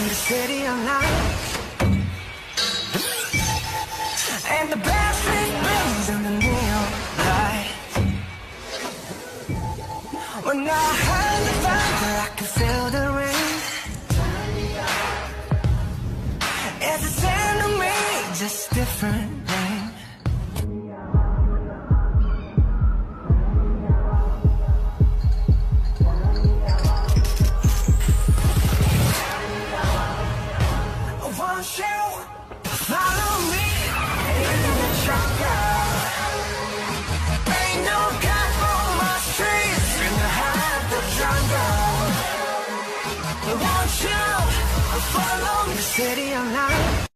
the city of night. And the backstreet burns in the neon lights. When I heard the thunder, I could feel the rain. It's the same to me, just different name. Won't you follow me in the jungle? Ain't no God on my streets in the heart of the jungle. Won't you follow the city of night?